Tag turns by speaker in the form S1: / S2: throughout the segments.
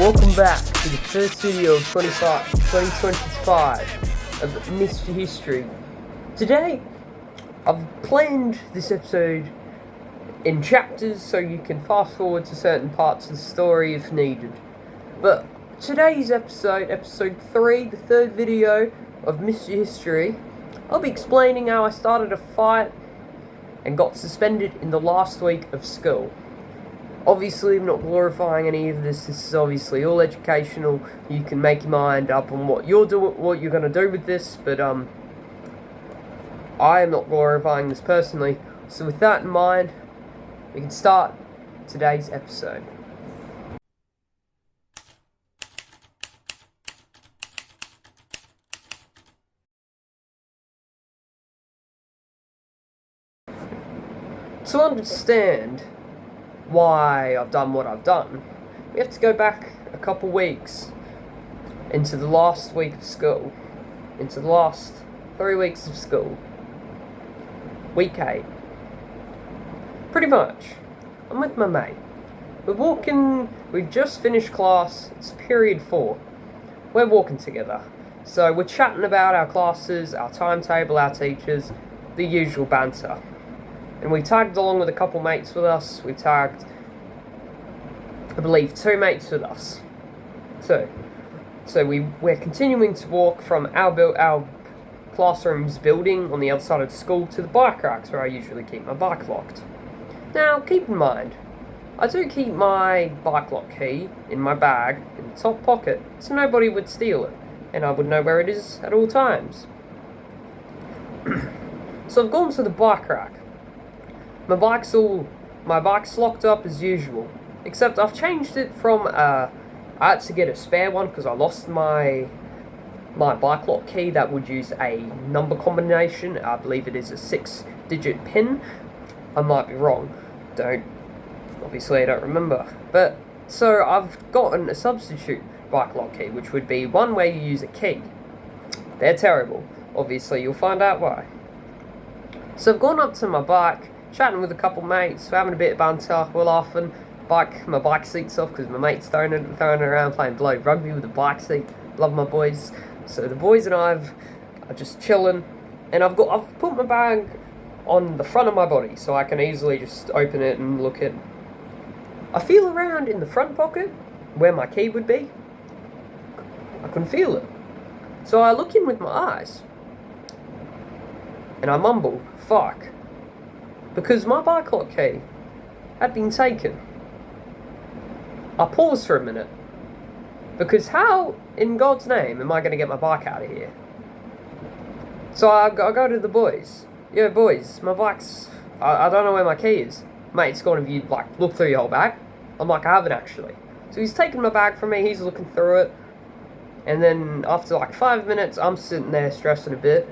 S1: Welcome back to the first video of 2025 of Mr. History. Today, I've planned this episode in chapters so you can fast forward to certain parts of the story if needed. But today's episode 3, the third video of Mr. History, I'll be explaining how I started a fight and got suspended in the last week of school. Obviously, I'm not glorifying any of this. This is obviously all educational. You can make your mind up on what you're going to do with this, but I am not glorifying this personally. So with that in mind, we can start today's episode. To understand why I've done what I've done, we have to go back a couple weeks into the last week of school, into the last 3 weeks of school, week 8. Pretty much, I'm with my mate. We've just finished class, it's period 4. We're walking together. So we're chatting about our classes, our timetable, our teachers, the usual banter. And we tagged along with a couple mates with us. We tagged, I believe, 2 mates with us. So we're continuing to walk from our classroom's building on the other side of the school to the bike racks where I usually keep my bike locked. Now, keep in mind, I do keep my bike lock key in my bag in the top pocket so nobody would steal it, and I would know where it is at all times. So I've gone to the bike rack. My bike's locked up as usual, except I've changed it from, I had to get a spare one because I lost my bike lock key that would use a number combination. I believe it is a 6-digit pin. I might be wrong. Obviously I don't remember. But, so I've gotten a substitute bike lock key, which would be one where you use a key. They're terrible. Obviously you'll find out why. So I've gone up to my bike, chatting with a couple mates, we're having a bit of banter, we're laughing. My bike seat's off because my mate's throwing it around playing bloody rugby with the bike seat. Love my boys. So the boys and I are just chilling, and I've put my bag on the front of my body so I can easily just open it and look at. I feel around in the front pocket where my key would be. I couldn't feel it. So I look in with my eyes and I mumble, "Fuck." Because my bike lock key had been taken. I pause for a minute, because how in God's name am I going to get my bike out of here? So I go to the boys. "Yeah, boys, my bike's, I don't know where my key is." "Mate's gone, have you, looked through your whole bag?" I'm like, "I haven't actually." So he's taken my bag from me, he's looking through it, and then after 5 minutes, I'm sitting there stressing a bit.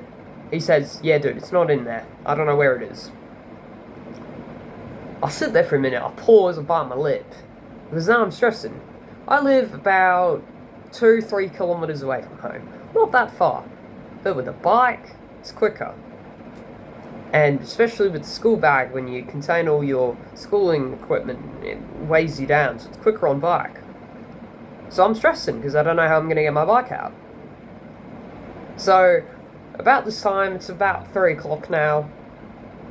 S1: He says, "Yeah, dude, it's not in there. I don't know where it is." I sit there for a minute, I pause and bite my lip, because now I'm stressing. I live about 2-3 kilometers away from home. Not that far. But with a bike, it's quicker. And especially with the school bag, when you contain all your schooling equipment, it weighs you down, so it's quicker on bike. So I'm stressing, because I don't know how I'm going to get my bike out. So, about this time, it's about 3 o'clock now.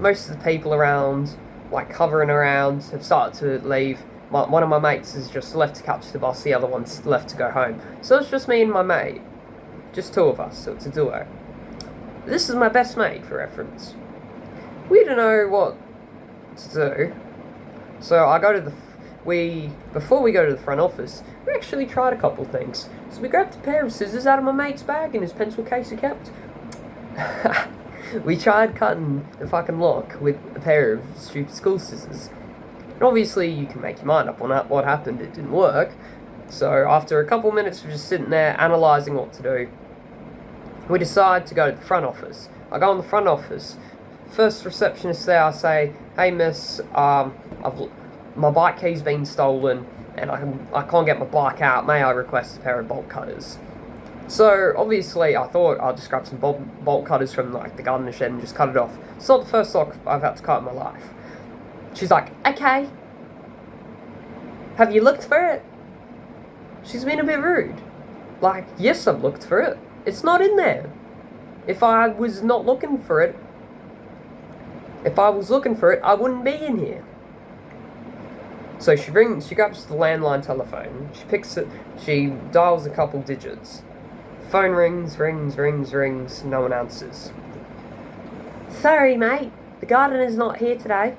S1: Most of the people around, hovering around, have started to leave. One of my mates has just left to catch the bus, the other one's left to go home. So it's just me and my mate. Just 2 of us, so it's a duo. This is my best mate, for reference. We don't know what to do. So I go to before we go to the front office, we actually tried a couple things. So we grabbed a pair of scissors out of my mate's bag in his pencil case he kept. We tried cutting the fucking lock with a pair of stupid school scissors. And obviously, you can make your mind up on what happened. It didn't work. So after a couple minutes of just sitting there analysing what to do, we decide to go to the front office. I go in the front office. First receptionist there, I say, "Hey miss, my bike key's been stolen and I can't get my bike out. May I request a pair of bolt cutters?" So, obviously, I thought I'll just grab some bolt cutters from, the gardener shed and just cut it off. It's not the first lock I've had to cut in my life. She's like, "Okay. Have you looked for it?" She's been a bit rude. Like, yes, I've looked for it. It's not in there. If I was not looking for it, if I was looking for it, I wouldn't be in here. So she grabs the landline telephone, she picks it, she dials a couple digits. Phone rings, no one answers. Sorry, mate, the gardener's not here today.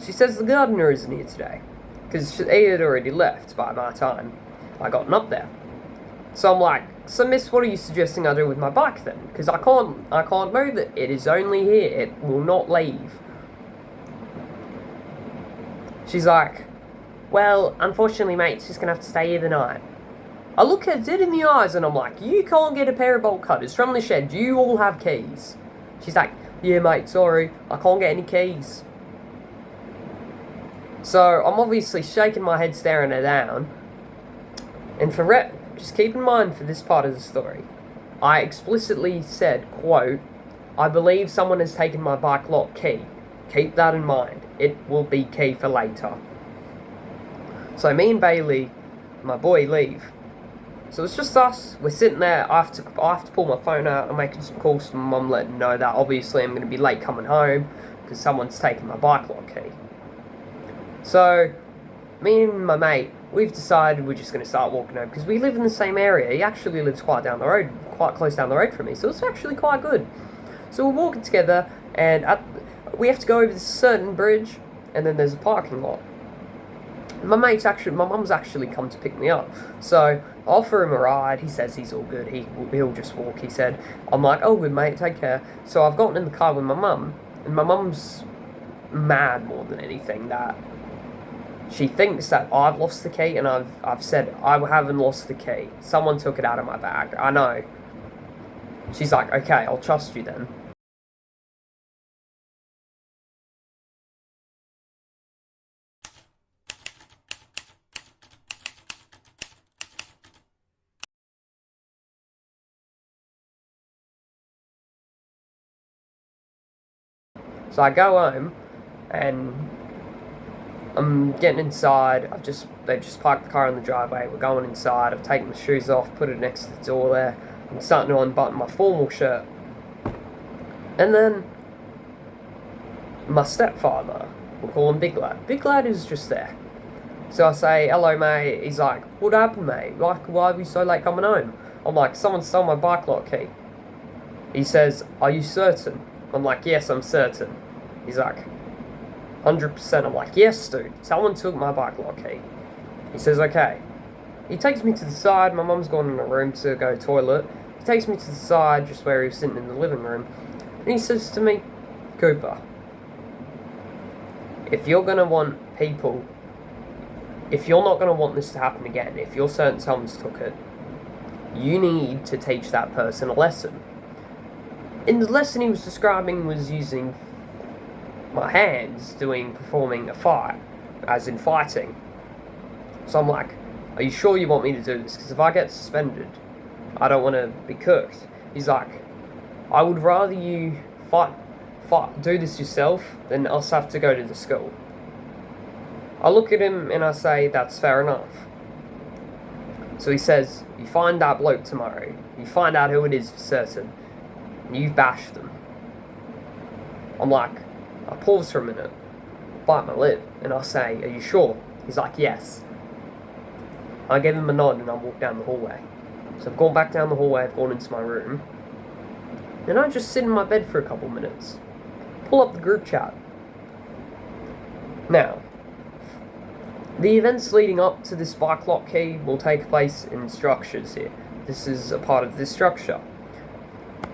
S1: She says the gardener isn't here today, because he had already left by my time I gotten up there. So I'm like, so miss, what are you suggesting I do with my bike then? Because I can't move it. It is only here. It will not leave. She's like, well, unfortunately, mate, it's just going to have to stay here the night. I look her dead in the eyes and I'm like, you can't get a pair of bolt cutters from the shed. You all have keys. She's like, yeah, mate, sorry. I can't get any keys. So I'm obviously shaking my head, staring her down. And just keep in mind for this part of the story, I explicitly said, quote, I believe someone has taken my bike lock key. Keep that in mind. It will be key for later. So me and Bailey, my boy, leave. So it's just us. We're sitting there. I have to pull my phone out. I'm making some calls to my mum, letting her know that obviously I'm going to be late coming home because someone's taken my bike lock key. So me and my mate, we've decided we're just going to start walking home because we live in the same area. He actually lives quite close down the road from me, so it's actually quite good. So we're walking together, and we have to go over this certain bridge, and then there's a parking lot. My mum's actually come to pick me up, so I offer him a ride. He says he's all good. He'll just walk. He said, I'm like, oh, good mate, take care. So I've gotten in the car with my mum, and my mum's mad more than anything that she thinks that I've lost the key, and I've said I haven't lost the key. Someone took it out of my bag. I know. She's like, okay, I'll trust you then. So I go home, and I'm getting inside. They've just parked the car in the driveway. We're going inside. I've taken my shoes off, put it next to the door there. I'm starting to unbutton my formal shirt. And then my stepfather, we'll call him Big Lad. Big Lad is just there. So I say, hello, mate. He's like, what happened, mate? Like, why are we so late coming home? I'm like, someone stole my bike lock key. He says, are you certain? I'm like, yes, I'm certain. He's like, 100%. I'm like, yes, dude. Someone took my bike lock key. He says, okay. He takes me to the side. My mum's gone in the room to go to the toilet. He takes me to the side, just where he was sitting in the living room. And he says to me, Cooper, if you're going to want people, if you're not going to want this to happen again, if you're certain someone's took it, you need to teach that person a lesson. And the lesson he was describing was using my hands performing a fight, as in fighting. So I'm like, are you sure you want me to do this? Because if I get suspended, I don't want to be cooked. He's like, I would rather you do this yourself than us have to go to the school. I look at him and I say, that's fair enough. So he says, you find that bloke tomorrow. You find out who it is for certain. And you've bashed them. I'm like, I pause for a minute, bite my lip, and I say, are you sure? He's like, yes. I give him a nod and I walk down the hallway. So I've gone back down the hallway, I've gone into my room, and I just sit in my bed for a couple minutes. Pull up the group chat. Now, the events leading up to this bike lock key will take place in structures here. This is a part of this structure.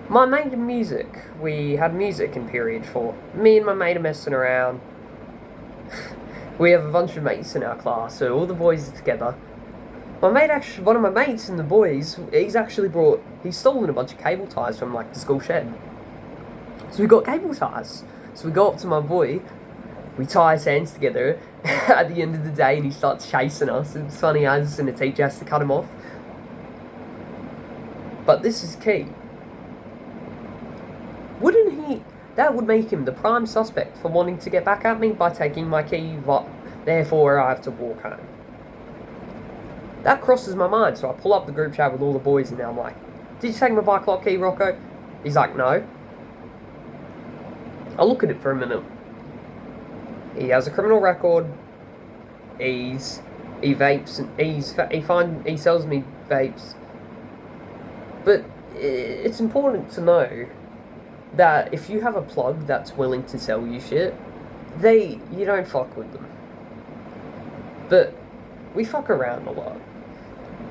S1: My mate and music. We had music in period 4. Me and my mate are messing around. We have a bunch of mates in our class, so all the boys are together. One of my mates and the boys, he's stolen a bunch of cable ties from the school shed. So we got cable ties. So we go up to my boy, we tie his hands together at the end of the day, and he starts chasing us. It's funny as, and the teacher has to cut him off. But this is key. That would make him the prime suspect for wanting to get back at me by taking my key, therefore I have to walk home. That crosses my mind, so I pull up the group chat with all the boys, and now I'm like, did you take my bike lock key, Rocco? He's like, no. I look at it for a minute. He has a criminal record. He vapes, and he sells me vapes. But it's important to know that if you have a plug that's willing to sell you shit, you don't fuck with them. But we fuck around a lot.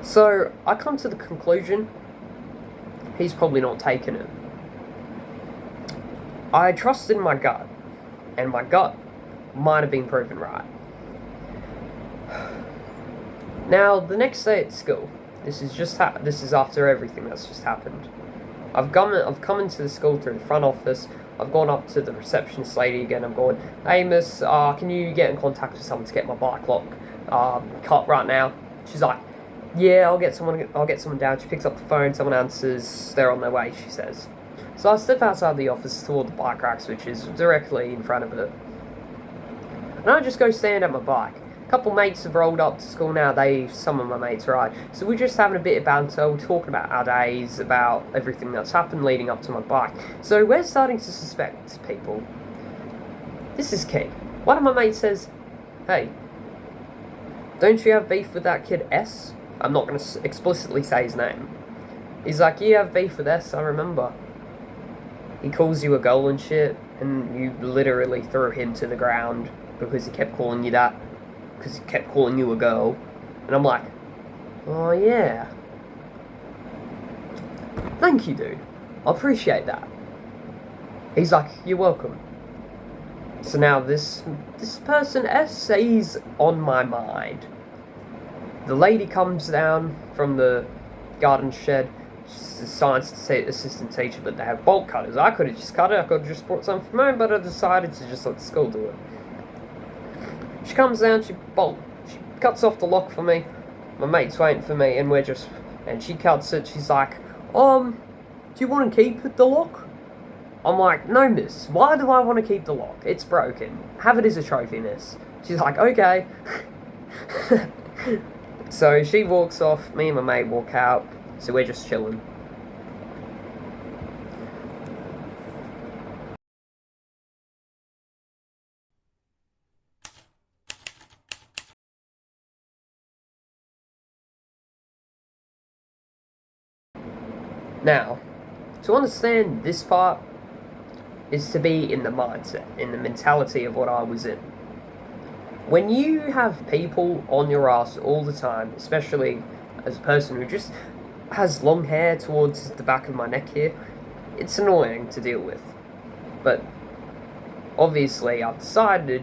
S1: So I come to the conclusion he's probably not taking it. I trusted my gut, and my gut might have been proven right. Now, the next day at school, this is after everything that's just happened. I've come into the school through the front office. I've gone up to the receptionist lady again. I'm going, hey miss, can you get in contact with someone to get my bike lock cut right now? She's like, yeah, I'll get someone down. She picks up the phone, someone answers, they're on their way, she says. So I step outside the office toward the bike racks, which is directly in front of it. And I just go stand at my bike. A couple mates have rolled up to school now, some of my mates ride. So we're just having a bit of banter, we're talking about our days, about everything that's happened leading up to my bike. So we're starting to suspect people. This is key. One of my mates says, hey, don't you have beef with that kid S? I'm not going to explicitly say his name. He's like, you have beef with S, I remember. He calls you a girl and shit, and you literally threw him to the ground because he kept calling you that. Because he kept calling you a girl. And I'm like, oh yeah. Thank you, dude. I appreciate that. He's like, you're welcome. So now this person S, he's on my mind. The lady comes down from the garden shed. She's a science assistant teacher, but they have bolt cutters. I could have just cut it. I could have just brought something from home, but I decided to just let the school do it. She comes down, she cuts off the lock for me. My mate's waiting for me, and she cuts it. She's like, do you want to keep the lock? I'm like, no, miss. Why do I want to keep the lock? It's broken. Have it as a trophy, miss. She's like, okay. So she walks off. Me and my mate walk out. So we're just chilling. Now, to understand this part is to be in the mindset, in the mentality of what I was in. When you have people on your ass all the time, especially as a person who just has long hair towards the back of my neck here, it's annoying to deal with. But obviously I've decided,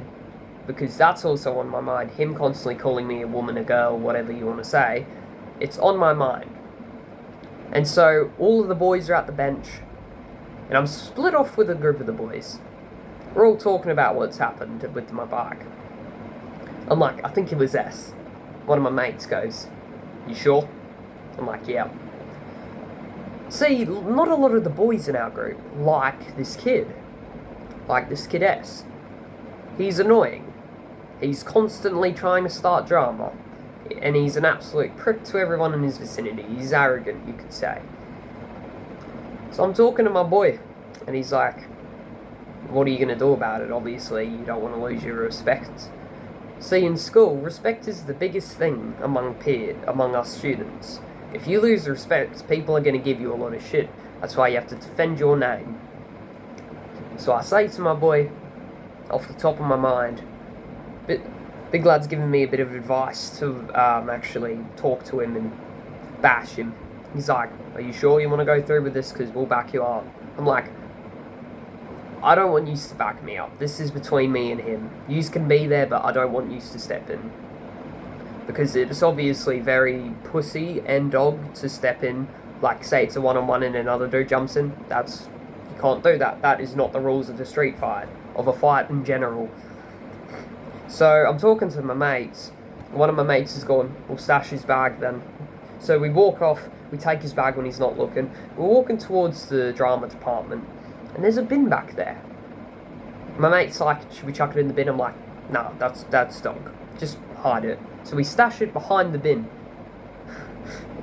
S1: because that's also on my mind, him constantly calling me a woman, a girl, whatever you want to say, it's on my mind. And so all of the boys are at the bench, and I'm split off with a group of the boys. We're all talking about what's happened with my bike. I'm like, I think it was S. One of my mates goes, you sure? I'm like, yeah. See, not a lot of the boys in our group like this kid. Like this kid S. He's annoying. He's constantly trying to start drama. And he's an absolute prick to everyone in his vicinity. He's arrogant, you could say. So I'm talking to my boy, and he's like, what are you going to do about it? Obviously, you don't want to lose your respect. See, in school, respect is the biggest thing among us students. If you lose respect, people are going to give you a lot of shit. That's why you have to defend your name. So I say to my boy, off the top of my mind, Big Lad's giving me a bit of advice to actually talk to him and bash him. He's like, are you sure you want to go through with this? Because we'll back you up. I'm like, I don't want you to back me up. This is between me and him. Yous can be there, but I don't want yous to step in. Because it's obviously very pussy and dog to step in. Like, say it's a one-on-one and another dude jumps in. You can't do that. That is not the rules of the street fight. Of a fight in general. So I'm talking to my mates. One of my mates is gone, we'll stash his bag then. So we walk off, we take his bag when he's not looking. We're walking towards the drama department, and there's a bin back there. My mate's like, should we chuck it in the bin? I'm like, no, that's dog. Just hide it. So we stash it behind the bin.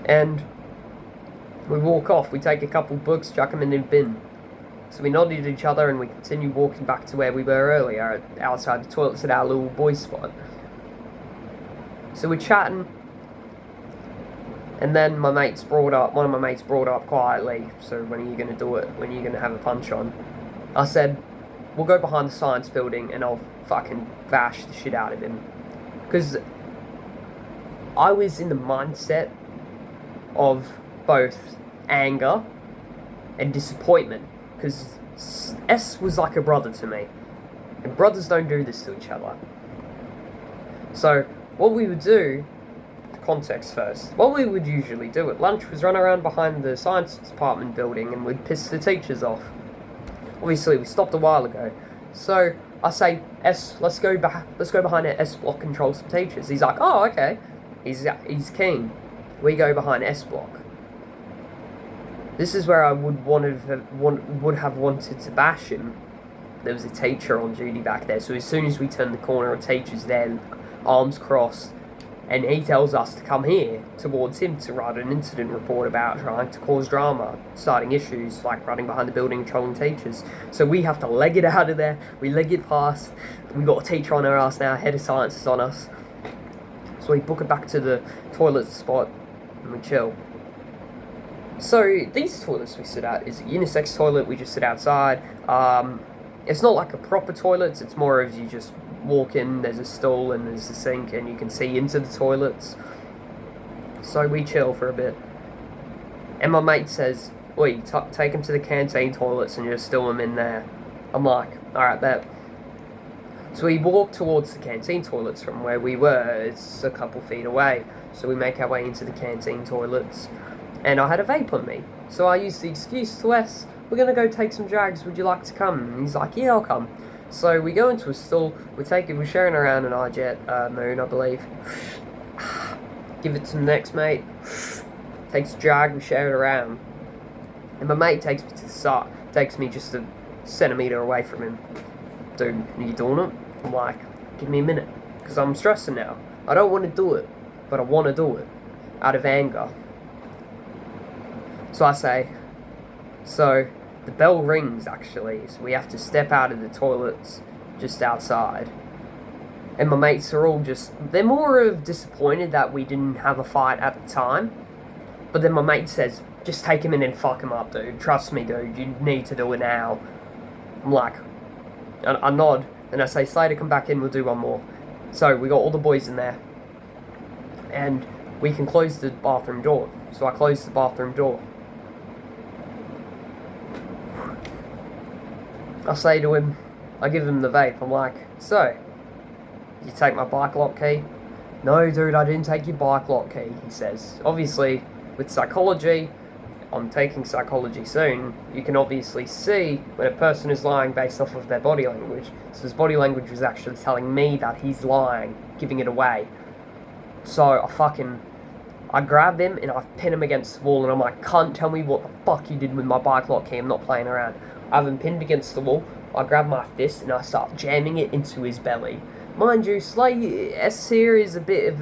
S1: And we walk off, we take a couple books, chuck them in the bin. So we nodded at each other and we continued walking back to where we were earlier, outside the toilets at our little boys' spot. So we're chatting, and then one of my mates brought up quietly, so when are you going to do it? When are you going to have a punch on? I said, we'll go behind the science building and I'll fucking bash the shit out of him. Because I was in the mindset of both anger and disappointment. Because S was like a brother to me. And brothers don't do this to each other. So, what we would do, context first, what we would usually do at lunch was run around behind the science department building and we'd piss the teachers off. Obviously, we stopped a while ago. So, I say, S, let's go behind it, S block control some teachers. He's like, oh, okay. He's keen. We go behind S block. This is where I would have wanted to bash him. There was a teacher on duty back there, so as soon as we turned the corner, a teacher's there, arms crossed, and he tells us to come here towards him to write an incident report about trying to cause drama, starting issues like running behind the building and trolling teachers. So we have to leg it out of there. We leg it past. We got a teacher on our ass now. Head of science is on us. So we book it back to the toilet spot and we chill. So these toilets we sit at is a unisex toilet. We just sit outside. It's not like a proper toilet. It's more of you just walk in, there's a stool and there's a sink and you can see into the toilets. So we chill for a bit. And my mate says, "Oi, take him to the canteen toilets and just stow him in there." I'm like, alright, bet. So we walk towards the canteen toilets from where we were. It's a couple feet away. So we make our way into the canteen toilets. And I had a vape on me. So I used the excuse to S, "We're going to go take some drags, would you like to come?" And he's like, "Yeah, I'll come." So we go into a stall, we're sharing around an iJet Moon, I believe. Give it to the next mate. Takes a drag, we share it around. And my mate takes me to the side, takes me just a centimetre away from him. "Dude, are you doing it?" I'm like, "Give me a minute." Because I'm stressing now. I don't want to do it, but I want to do it. Out of anger. So I say, so the bell rings actually, so we have to step out of the toilets just outside. And my mates are all they're more of disappointed that we didn't have a fight at the time. But then my mate says, "Just take him in and fuck him up, dude. Trust me, dude. You need to do it now." I'm like, I nod, and I say, "Slater, come back in, we'll do one more." So we got all the boys in there. And we can close the bathroom door. So I close the bathroom door. I say to him, I give him the vape, I'm like, "So, did you take my bike lock key?" "No, dude, I didn't take your bike lock key," he says. Obviously, with psychology, I'm taking psychology soon, you can obviously see when a person is lying based off of their body language. So his body language was actually telling me that he's lying, giving it away. So I grab him and I pin him against the wall and I'm like, "Can't tell me what the fuck you did with my bike lock key, I'm not playing around." I have him pinned against the wall, I grab my fist and I start jamming it into his belly. Mind you, S here is a bit of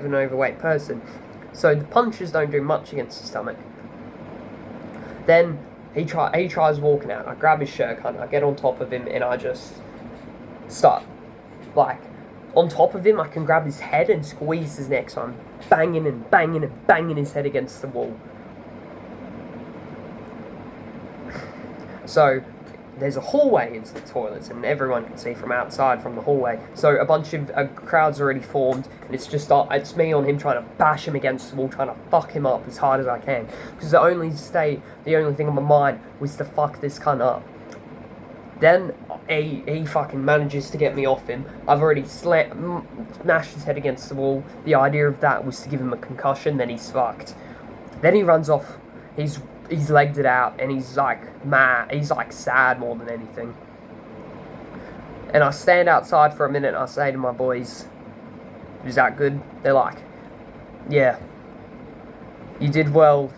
S1: an overweight person, so the punches don't do much against his stomach. Then he tries walking out, I grab his shirt cunt, I get on top of him and I just start, like, on top of him, I can grab his head and squeeze his neck, so I'm banging and banging and banging his head against the wall. So, there's a hallway into the toilets, and everyone can see from outside from the hallway. So a bunch of crowds already formed, and it's me on him trying to bash him against the wall, trying to fuck him up as hard as I can. Because the only thing on my mind was to fuck this cunt up. Then he fucking manages to get me off him. I've already smashed his head against the wall. The idea of that was to give him a concussion, then he's fucked. Then he runs off. He's legged it out, and he's like mad. He's like sad more than anything. And I stand outside for a minute and I say to my boys, "Is that good?" They're like, "Yeah, you did well,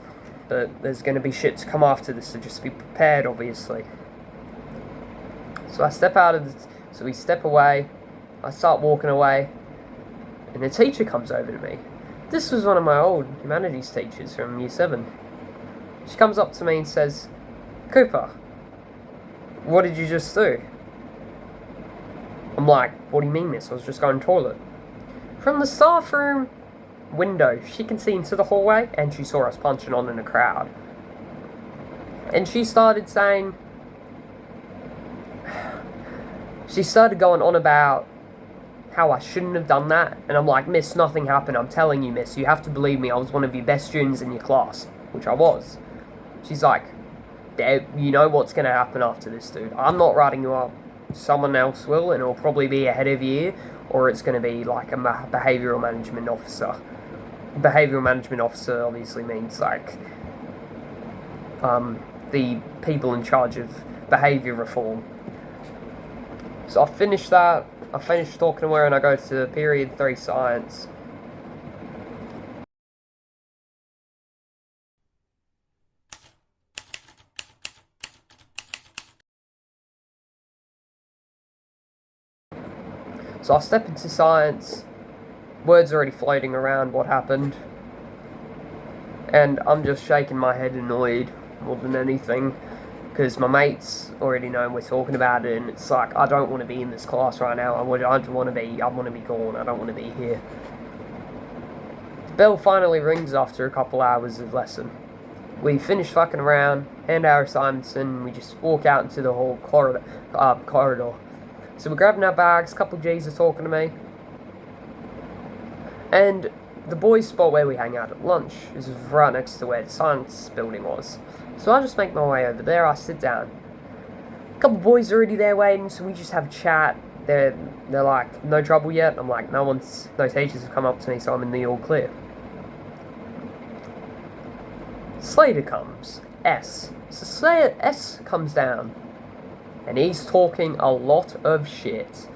S1: but there's going to be shit to come after this, so just be prepared, obviously." So we step away, I start walking away, and the teacher comes over to me. This was one of my old humanities teachers from Year 7. She comes up to me and says, "Cooper, what did you just do?" I'm like, "What do you mean, miss? I was just going to the toilet." From the staff room window, she can see into the hallway, and she saw us punching on in a crowd. And she started saying... She started going on about how I shouldn't have done that. And I'm like, "Miss, nothing happened. I'm telling you, miss. You have to believe me. I was one of your best students in your class." Which I was. She's like, "Deb, you know what's going to happen after this, dude. I'm not writing you up. Someone else will, and it'll probably be a head of year, or it's going to be like a behavioural management officer." Behavioural management officer obviously means like the people in charge of behaviour reform. So I finished that. I finished talking to her, and I go to period 3 science. So I step into science, words already floating around what happened, and I'm just shaking my head annoyed more than anything, because my mates already know we're talking about it, and it's like, I don't want to be in this class right now. I want to be gone. I don't want to be here. The bell finally rings after a couple hours of lesson. We finish fucking around, hand our assignments in, and we just walk out into the whole corridor. So we're grabbing our bags, a couple of G's are talking to me. And the boys' spot where we hang out at lunch is right next to where the science building was. So I just make my way over there, I sit down. A couple of boys are already there waiting, so we just have a chat. They're like, "No trouble yet?" I'm like, no teachers have come up to me, so I'm in the all clear. Slater comes. So S comes down. And he's talking a lot of shit.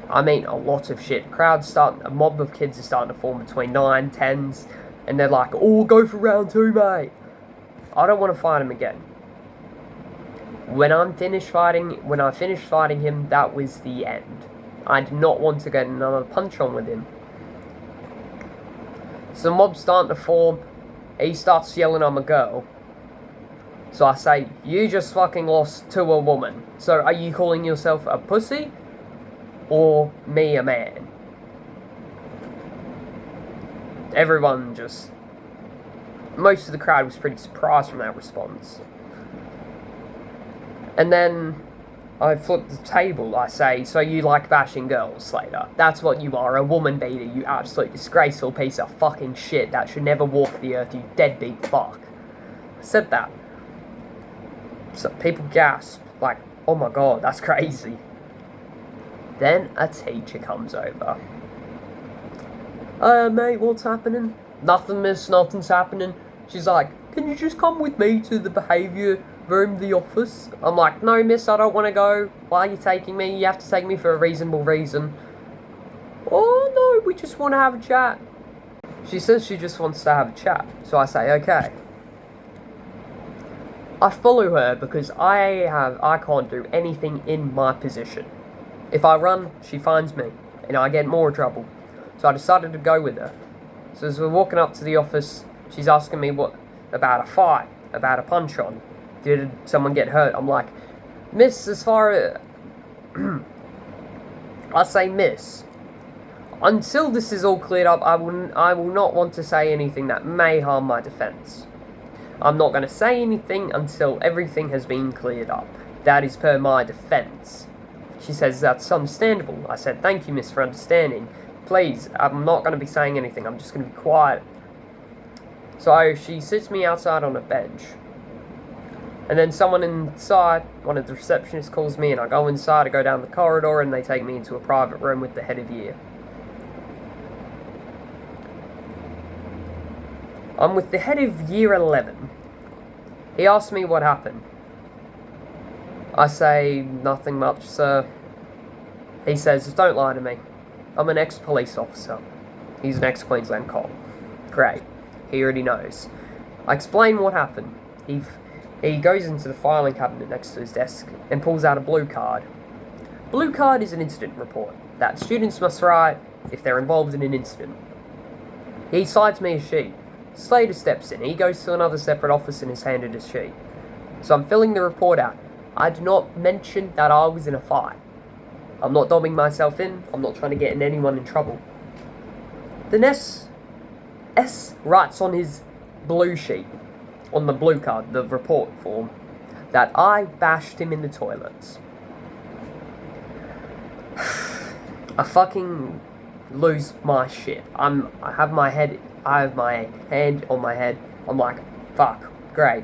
S1: I mean, a lot of shit. A mob of kids are starting to form between 9, 10s, and they're like, "Oh, go for round 2, mate." I don't want to fight him again. When I finished fighting him, that was the end. I did not want to get another punch on with him. So the mob's starting to form. He starts yelling, "I'm a girl." So I say, "You just fucking lost to a woman. So are you calling yourself a pussy? Or me a man?" Everyone most of the crowd was pretty surprised from that response. And then I flip the table. I say, "So you like bashing girls, Slater? That's what you are, a woman beater, you absolute disgraceful piece of fucking shit that should never walk the earth, you deadbeat fuck." I said that. So people gasp, like, "Oh my god, that's crazy." Then a teacher comes over. "Mate, what's happening?" "Nothing, miss, nothing's happening." She's like, "Can you just come with me to the behaviour room, the office?" I'm like, "No, miss, I don't want to go. Why are you taking me? You have to take me for a reasonable reason." "Oh, no, we just want to have a chat." She says she just wants to have a chat. So I say, "Okay." I follow her because I can't do anything in my position. If I run, she finds me, and I get more trouble. So I decided to go with her. So as we're walking up to the office, she's asking me what about a fight, about a punch on. Did someone get hurt? I'm like, "Miss, as far as..." I say, "Miss, until this is all cleared up, I will not want to say anything that may harm my defence. I'm not going to say anything until everything has been cleared up. That is per my defence." She says, "That's understandable." I said, "Thank you, miss, for understanding. Please, I'm not going to be saying anything. I'm just going to be quiet." So she sits me outside on a bench. And then someone inside, one of the receptionists, calls me, and I go inside, I go down the corridor, and they take me into a private room with the head of year. I'm with the head of year 11. He asks me what happened. I say, "Nothing much, sir." He says, "Don't lie to me. I'm an ex-police officer." He's an ex-Queensland cop. Great. He already knows. I explain what happened. He goes into the filing cabinet next to his desk and pulls out a blue card. Blue card is an incident report that students must write if they're involved in an incident. He slides me a sheet. Slater steps in. He goes to another separate office and is handed a sheet. So I'm filling the report out. I do not mention that I was in a fight. I'm not dobbing myself in. I'm not trying to get anyone in trouble. Then S writes on his blue sheet, on the blue card, the report form, that I bashed him in the toilets. I fucking lose my shit. I have my hand on my head. I'm like, fuck, great.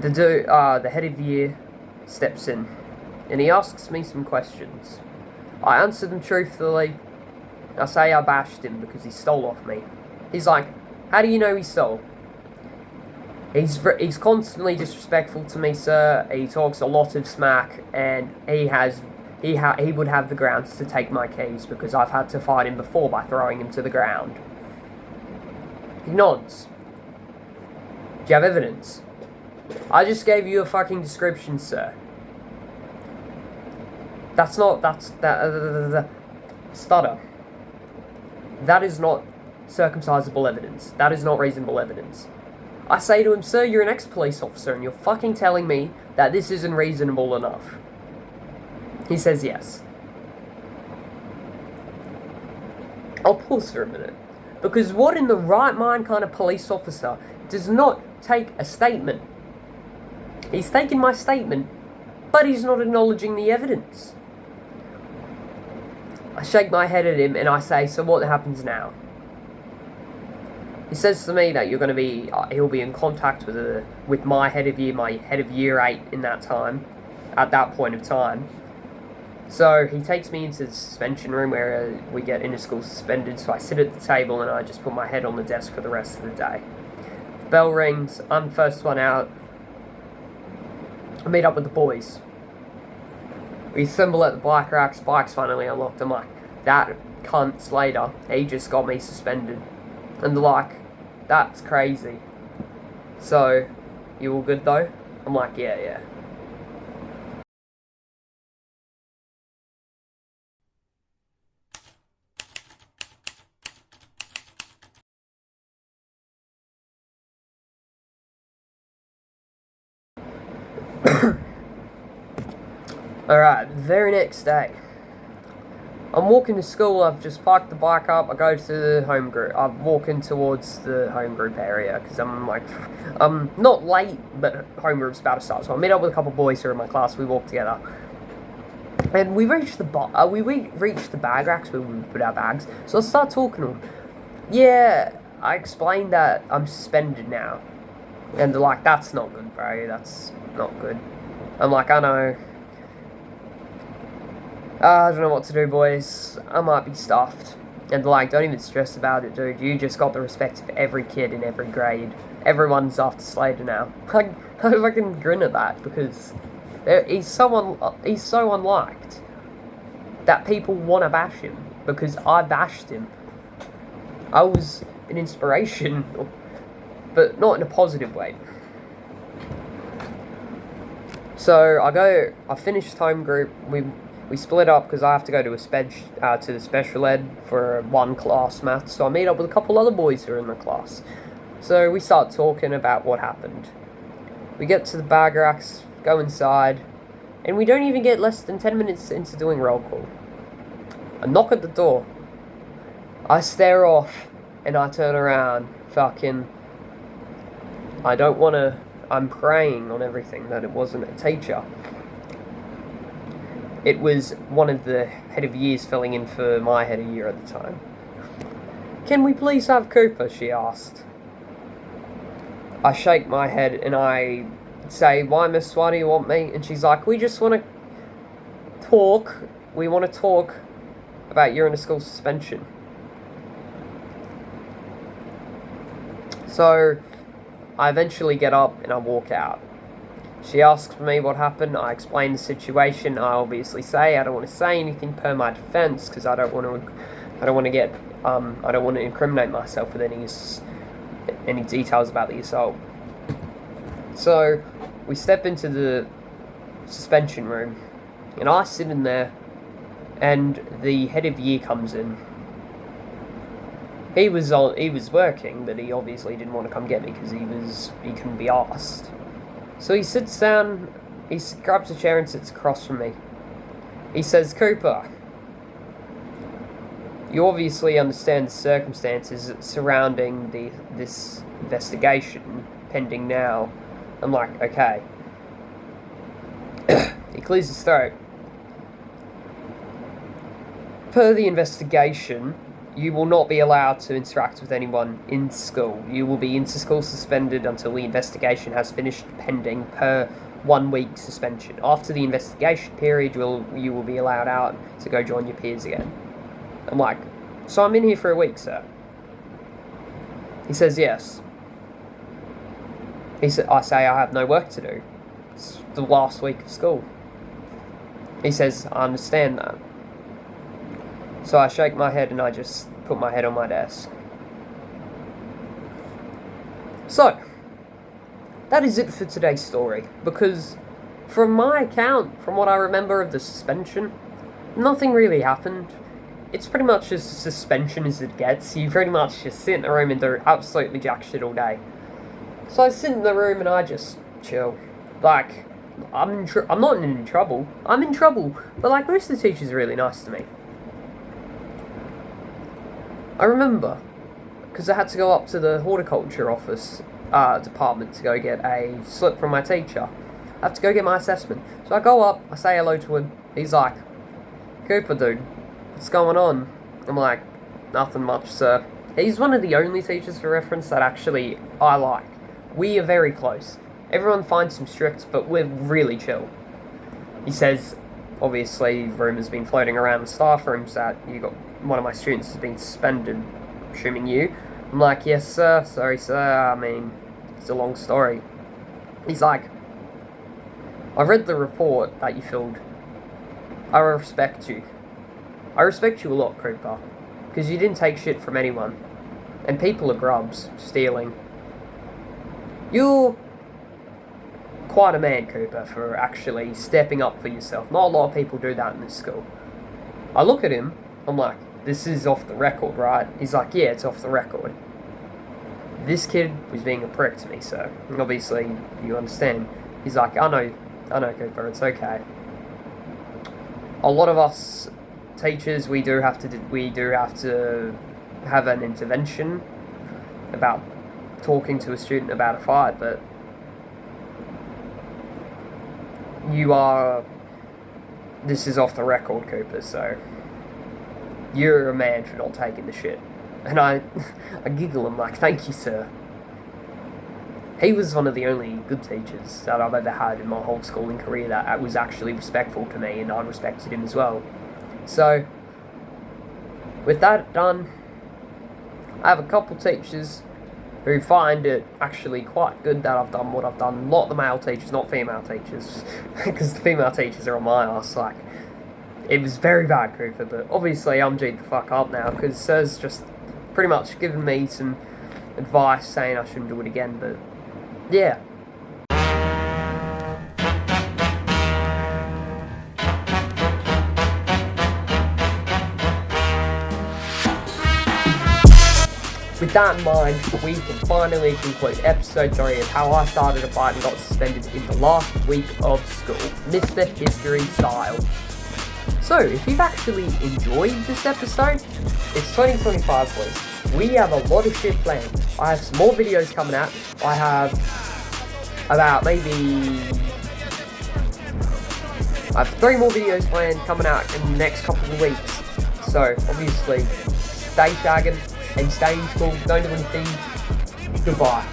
S1: The head of year steps in, and he asks me some questions. I answer them truthfully. I say I bashed him because he stole off me. He's like, how do you know he stole? He's constantly disrespectful to me, sir. He talks a lot of smack, and he would have the grounds to take my keys because I've had to fight him before by throwing him to the ground. He nods. Do you have evidence? I just gave you a fucking description, sir. Stutter. That is not circumcisable evidence. That is not reasonable evidence. I say to him, sir, you're an ex-police officer and you're fucking telling me that this isn't reasonable enough. He says yes. I'll pause for a minute. Because what in the right mind kind of police officer does not take a statement? He's taken my statement, but he's not acknowledging the evidence. I shake my head at him and I say, so what happens now? He says to me that he'll be in contact with my head of year 8 at that point of time. So he takes me into the suspension room where we get inter-school suspended, so I sit at the table and I just put my head on the desk for the rest of the day. The bell rings, I'm the first one out. I meet up with the boys. We assemble at the bike racks, bike's finally unlocked. I'm like, that cunt Slater, he just got me suspended. And they're like, that's crazy. So, you all good though? I'm like, yeah. Alright, the very next day. I'm walking to school, I've just parked the bike up, I go to the home group. I'm walking towards the home group area, because I'm not late, but home group's about to start. So I meet up with a couple of boys who are in my class, we walk together. And we reach the bag racks where we put our bags. So I start talking to them. Yeah, I explained that I'm suspended now. And they're like, that's not good, bro, that's not good. I'm like, I know. I don't know what to do, boys. I might be stuffed. And they're like, don't even stress about it, dude. You just got the respect of every kid in every grade. Everyone's after Slater now. I fucking grin at that because he's so unliked that people want to bash him because I bashed him. I was an inspiration, but not in a positive way. So I finished home group. We split up because I have to go to the special ed for one class, maths. So I meet up with a couple other boys who are in the class. So we start talking about what happened. We get to the bag racks, go inside, and we don't even get less than 10 minutes into doing roll call. I knock at the door. I stare off, and I turn around, I'm praying on everything that it wasn't a teacher. It was one of the head of years filling in for my head of year at the time. Can we please have Cooper, she asked. I shake my head and I say, why, miss, why do you want me? And she's like, we just want to talk. We want to talk about your inter-school suspension. So I eventually get up and I walk out. She asks me what happened. I explain the situation. I obviously say I don't want to say anything per my defense because I don't want to incriminate myself with any details about the assault. So we step into the suspension room, and I sit in there, and the head of year comes in. He was working, but he obviously didn't want to come get me because he couldn't be asked. So he sits down, he grabs a chair and sits across from me. He says, "Cooper, you obviously understand the circumstances surrounding this investigation pending now." I'm like, okay. He clears his throat. Per the investigation, you will not be allowed to interact with anyone in school. You will be inter-school suspended until the investigation has finished pending per 1 week suspension. After the investigation period, you will be allowed out to go join your peers again. I'm like, so I'm in here for a week, sir? He says, yes. I say I have no work to do. It's the last week of school. He says, I understand that. So I shake my head and I just put my head on my desk. So, that is it for today's story, because from my account, from what I remember of the suspension, nothing really happened. It's pretty much as suspension as it gets. You pretty much just sit in the room and do absolutely jack shit all day. So I sit in the room and I just chill. Like, I'm not in trouble. I'm in trouble, but like most of the teachers are really nice to me. I remember, because I had to go up to the horticulture office department to go get a slip from my teacher. I have to go get my assessment. So I go up, I say hello to him. He's like, "Cooper, dude, what's going on?" I'm like, "Nothing much, sir." He's one of the only teachers, for reference, that actually I like. We are very close. Everyone finds him strict, but we're really chill. He says, obviously, rumours been floating around the staff rooms that one of my students has been suspended, assuming you. I'm like, "Yes, sir. Sorry, sir. I mean, it's a long story." He's like, "I read the report that you filled. I respect you. I respect you a lot, Cooper, because you didn't take shit from anyone. And people are grubs, stealing. You're quite a man, Cooper, for actually stepping up for yourself. Not a lot of people do that in this school." I look at him, I'm like, "This is off the record, right?" He's like, "Yeah, it's off the record. This kid was being a prick to me, sir. And obviously, you understand." He's like, I know, Cooper, it's okay. A lot of us teachers, we do have to have an intervention about talking to a student about a fight, but this is off the record, Cooper, so you're a man for not taking the shit." And I giggle, I'm like, "Thank you, sir." He was one of the only good teachers that I've ever had in my whole schooling career that was actually respectful to me, and I respected him as well. So, with that done, I have a couple teachers who find it actually quite good that I've done what I've done. A lot of the male teachers, not female teachers, because the female teachers are on my ass. Like, it was very bad, Cooper, but obviously I'm G'd the fuck up now, because Sir's just pretty much given me some advice saying I shouldn't do it again, but yeah. With that in mind, we can finally conclude episode 3 of how I started a fight and got suspended in the last week of school, Mr. History style. So, if you've actually enjoyed this episode, it's 2025, boys. We have a lot of shit planned. I have some more videos coming out. I have about I have 3 more videos planned coming out in the next couple of weeks. So, obviously, stay shagging and stay in school. Don't do anything. Goodbye.